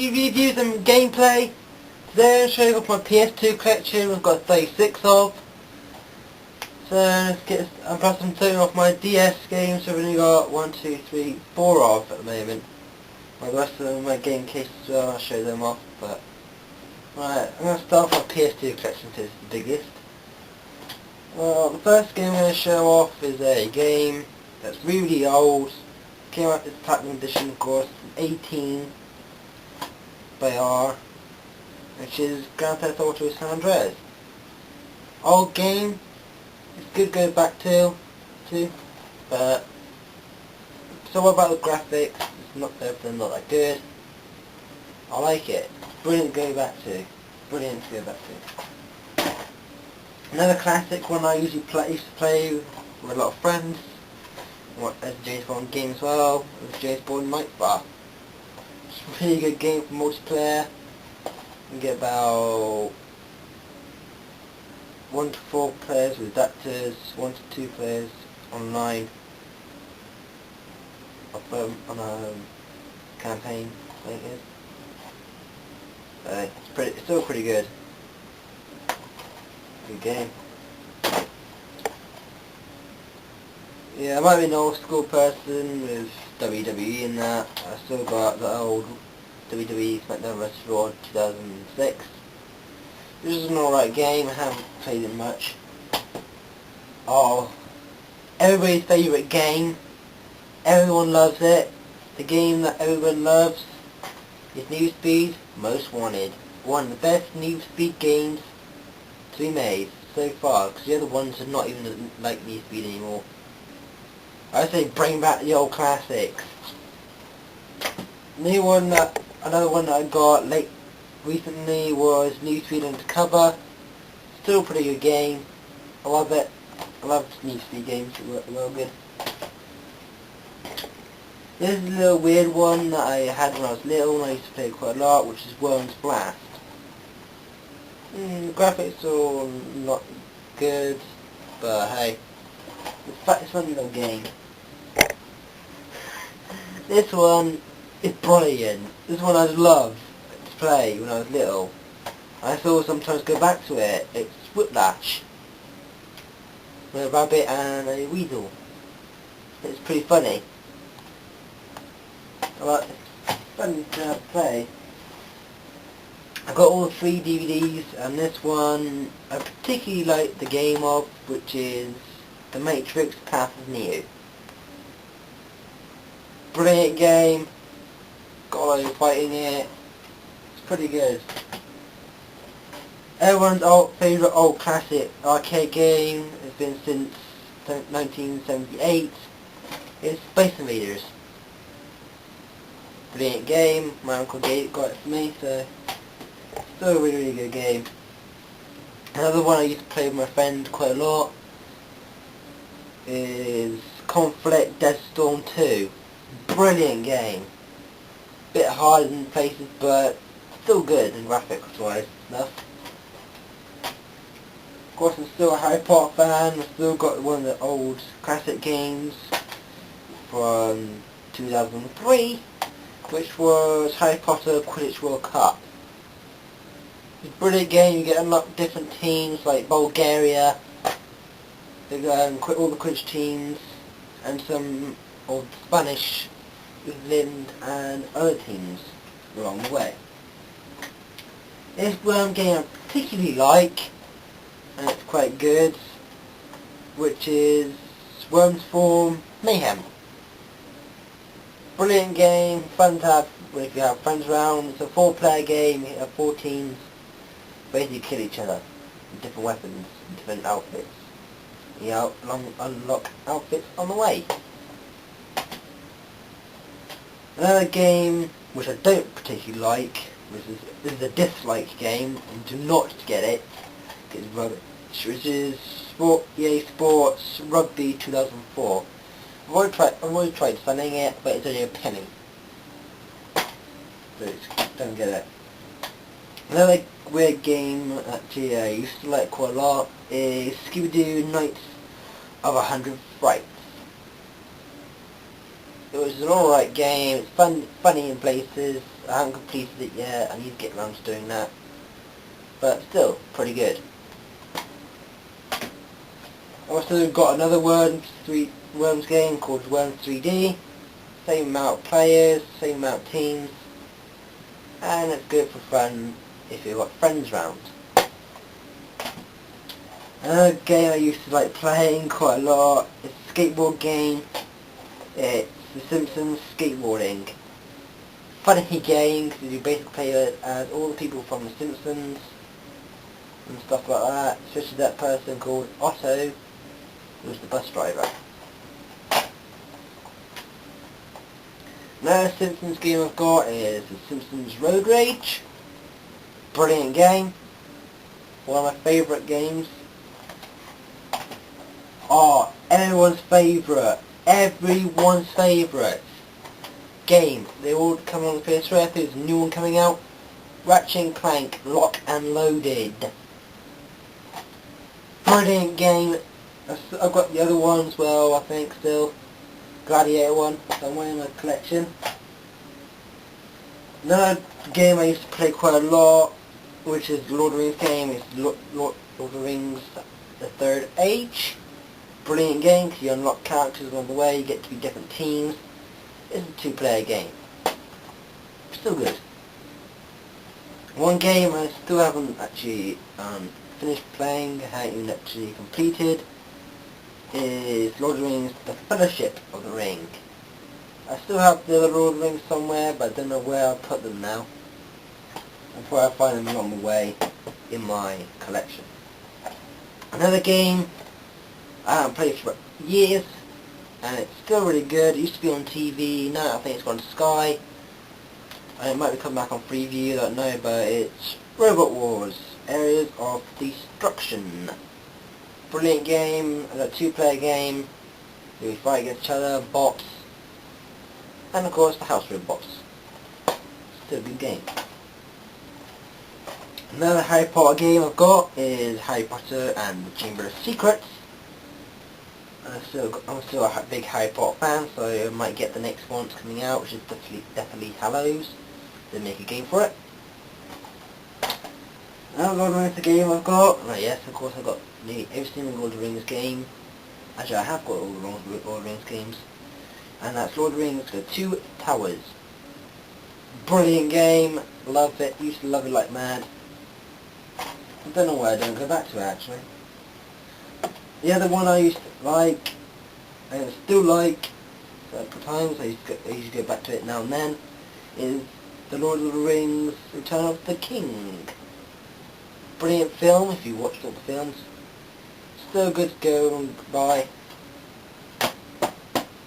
reviews and gameplay. Today I'm showing off my PS2 collection. I've got 36 of. So let's get. And plus I'm showing off my DS games. So I've only got 1, 2, 3, 4 of at the moment. The rest of my game cases as well. I'll show them off. But right, I'm going to start off my PS2 collection because it's the biggest. Well, the first game I'm going to show off is a game that's really old. Came out as Platinum Edition, of course, 18 by R, which is Grand Theft Auto San Andreas. Old game, it's good to go back to, but so what about the graphics? It's not everything not that good. I like it. Brilliant to go back to. Brilliant to go back to. Another classic one I used to play with a lot of friends. As a James Bond game as well, with James Bond Night Bar. It's a pretty good game for multiplayer. You can get about 1 to 4 players with adapters, 1 to 2 players online on a campaign, I think it is. It's still pretty good. Good game. Yeah, I might be an old school person with WWE and that. I still got the old WWE SmackDown vs. Raw 2006. This is an alright game, I haven't played it much. Oh, everybody's favourite game. Everyone loves it. The game that everyone loves is Need for Speed Most Wanted. One of the best Need for Speed games to be made so far, because the other ones are not even like Need for Speed anymore. I say bring back the old classics. Another one that I got recently was Need for Speed Undercover. Still a pretty good game. I love it. I love Need for Speed games. They're well good. This is a little weird one that I had when I was little and I used to play quite a lot, which is Worms Blast. The graphics are not good, but hey, it's a fun little game. This one is brilliant. This one I loved to play when I was little. I still sometimes go back to it. It's Whiplash, with a rabbit and a weasel. It's pretty funny. It's fun to play. I've got all 3 DVDs, and this one I particularly like the game of, which is The Matrix Path of Neo. Brilliant game, got a lot of fighting it, it's pretty good. Everyone's favourite old classic arcade game has been since 1978, is Space Invaders. Brilliant game, my uncle got it for me, so still a really, really good game. Another one I used to play with my friend quite a lot is Conflict Desert Storm 2. Brilliant game. Bit hard in places, but still good in graphics wise stuff. Of course, I'm still a Harry Potter fan. I've still got one of the old classic games from 2003, which was Harry Potter Quidditch World Cup. It's a brilliant game. You get a lot of different teams like Bulgaria, all the Quidditch teams, and some of Spanish, England, and other teams along the way. This game I particularly like, and it's quite good, which is Worms Form Mayhem. Brilliant game, fun to have if you have friends around. It's a 4-player game. You have 4 teams, basically kill each other with different weapons, and different outfits. You unlock outfits on the way. Another game which I don't particularly like, this is a dislike game, and do not get it, it's rubbish, which is EA Sports Rugby 2004. I've already tried selling it, but it's only a penny. So don't get it. Another weird game that I used to like quite a lot is Scooby-Doo Knights of 100 Frights. It was an alright game, it's funny in places, I haven't completed it yet. I need to get around to doing that. But still, pretty good. I also got another Worms game called Worms 3D. Same amount of players, same amount of teams. And it's good for fun if you've got friends round. Another game I used to like playing quite a lot is a skateboard game. It's The Simpsons skateboarding. Funny game because you basically play as all the people from The Simpsons and stuff like that, especially that person called Otto, who's the bus driver. Another Simpsons game I've got is The Simpsons Road Rage. Brilliant game. One of my favourite games. Oh, everyone's favourite game. They all come on the PS3. There's a new one coming out. Ratchet and Clank Lock and Loaded. Brilliant game. I've got the other one as well, I think, still. Gladiator one, somewhere in my collection. Another game I used to play quite a lot, which is Lord of the Rings game, is Lord of the Rings The Third Age. Brilliant game, because you unlock characters along the way, you get to be different teams. It's a two-player game. Still good. One game I still haven't actually finished playing, haven't actually completed, is Lord of the Rings The Fellowship of the Ring. I still have the other Lord of the Rings somewhere, but I don't know where I'll put them now. Before I find them along the way in my collection. Another game I haven't played for years, and it's still really good. It used to be on TV, now I think it's gone to Sky. And it might be coming back on Freeview, I don't know, but it's Robot Wars, Areas of Destruction. Brilliant game, a two-player game. We fight against each other, bots, and of course the house robots. Still a good game. Another Harry Potter game I've got is Harry Potter and the Chamber of Secrets. I'm still a big Harry Potter fan, so I might get the next one that's coming out, which is Deathly Hallows. They make a game for it. Another Lord of the Rings game I've got. Right, yes, of course I've got nearly every single Lord of the Rings game. Actually, I have got all the Lord of the Rings games. And that's Lord of the Rings The Two Towers. Brilliant game. Love it. Used to love it like mad. I don't know why I don't go back to it, actually. The other one I used to like, and still like, several times, I used to go back to it now and then, is The Lord of the Rings Return of the King. Brilliant film, if you watched all the films. Still good to go and buy,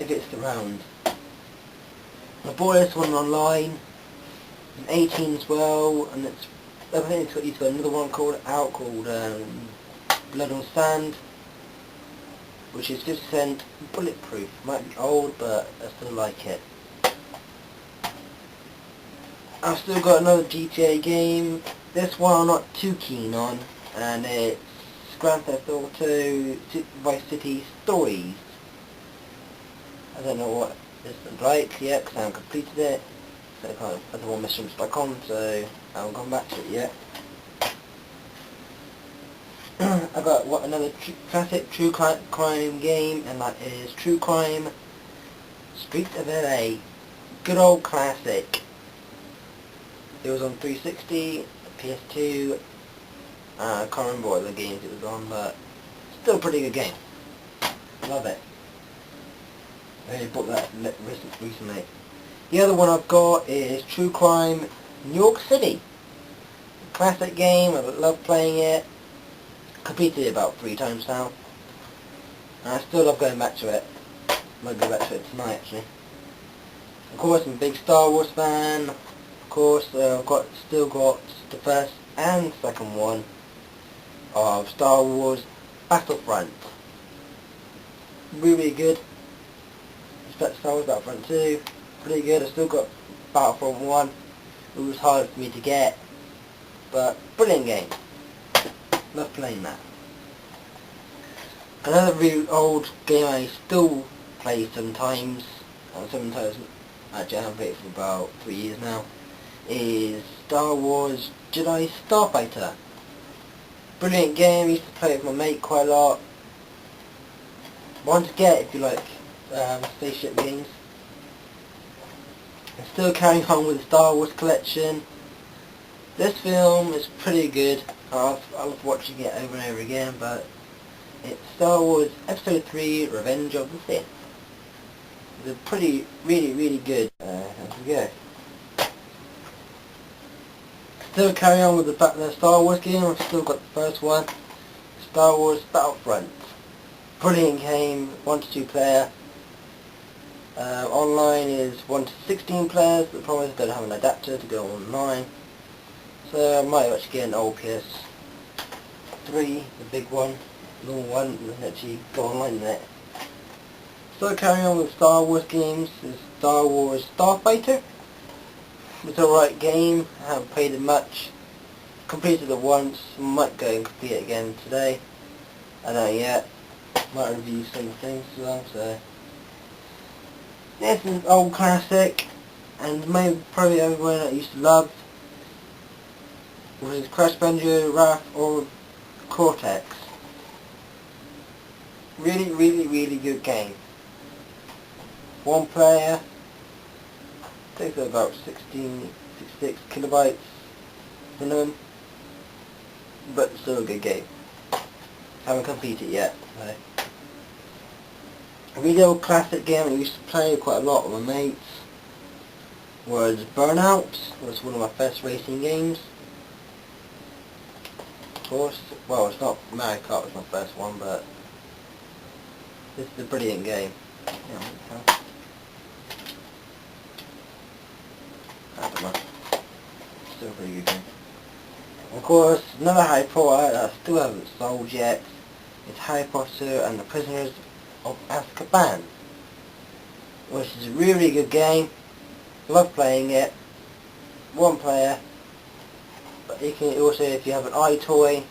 if it's around. I bought this one online, it's 18 as well, and it's, I think it's got another one called Blood on Sand, which is 50% bulletproof. Might be old, but I still like it. I've still got another GTA game. This one I'm not too keen on, and it's Grand Theft Auto Vice City Stories. I don't know what this is like yet, because I haven't completed it. So I don't want missions back on, so I haven't gone back to it yet. I got another classic true crime game, and that is True Crime Street of LA. Good old classic. It was on 360, PS2. I can't remember what other games it was on, but still a pretty good game. Love it. I only bought that recently. The other one I've got is True Crime New York City. Classic game. I love playing it. Completed it about 3 times now, and I still love going back to it. I might go back to it tonight, actually. Of course, I'm a big Star Wars fan. Of course, I've still got the first and second one of Star Wars Battlefront. Really good. Respect Star Wars Battlefront 2. Pretty good. I still got Battlefront 1. It was hard for me to get, but brilliant game. Love playing that. Another really old game I still play sometimes, actually I haven't played it for about 3 years now, is Star Wars Jedi Starfighter. Brilliant game, used to play it with my mate quite a lot. One to get if you like spaceship games. I'm still carrying on with the Star Wars collection. This film is pretty good. I love watching it over and over again, but it's Star Wars Episode 3 Revenge of the Sith. It's really good. There we go. Still carrying on with the Star Wars game. I've still got the first one, Star Wars Battlefront. Brilliant game, 1 to 2 player. Online is 1 to 16 players. The problem is I don't have an adapter to go online, so I might actually get an old PS3, the big one, normal one, and actually go online in it. Still carrying on with Star Wars games is Star Wars Starfighter. It's a alright game, I haven't played it much. Completed it once, might go and complete it again today. I don't know yet. Might review some things as well, so. This is an old classic, and maybe probably everyone that used to love, was Crash Bandicoot, Wrath, or Cortex. Really good game. One player, takes about 66 kilobytes minimum, but still a good game. Haven't completed it yet. So. A really old classic game I used to play quite a lot with my mates was Burnout. It was one of my first racing games. Of course, well, it's not Mario Kart, was my first one, but this is a brilliant game. Yeah, I don't know. Still a pretty good game. Of course, another Harry Potter that I still haven't sold yet is Harry Potter and the Prisoners of Azkaban, which is a really good game. Love playing it. One player, but you can also, if you have an iToy,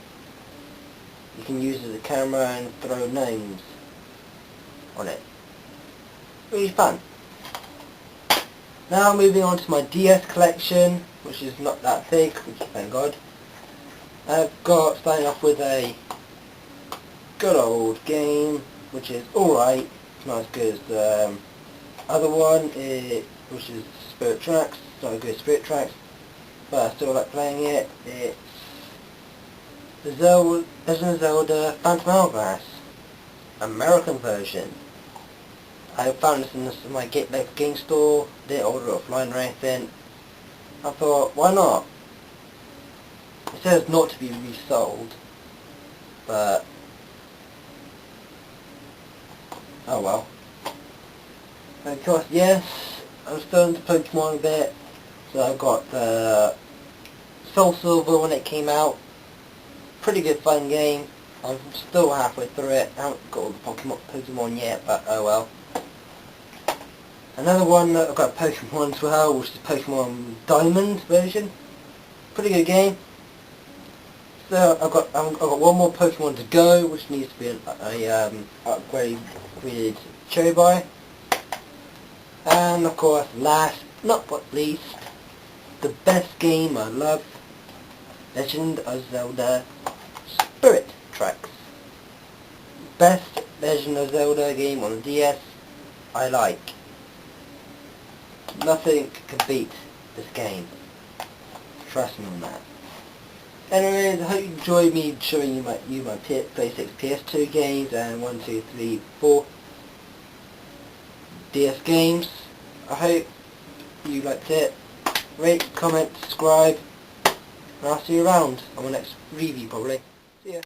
you can use it as a camera and throw names on it. Really fun. Now moving on to my DS collection, which is not that big, which thank God. I've got, starting off with a good old game, which is alright, not as good as the other one, which is Spirit Tracks. It's not as good as Spirit Tracks, but I still like playing it. It's the Legend of Zelda Phantom Hourglass, American version. I found this in my game store, didn't order it offline or anything. I thought, why not? It says not to be resold, but oh well. Of course, yes, I'm still into Pokemon a bit, so I've got the Soul Silver when it came out. Pretty good fun game. I'm still halfway through it. I haven't got all the Pokemon yet, but oh well. Another one that I've got Pokemon as well, which is Pokemon Diamond version. Pretty good game. So I've got one more Pokemon to go, which needs to be an upgraded Cherry Boy. And of course, last not but least, the best game I love, Legend of Zelda Spirit Tracks. Best Legend of Zelda game on the DS I like. Nothing can beat this game. Trust me on that. Anyways, I hope you enjoyed me showing you my PlayStation PS2 games and 1, 2, 3, 4 DS games. I hope you liked it. Rate, comment, subscribe, and I'll see you around on my next review probably. See ya.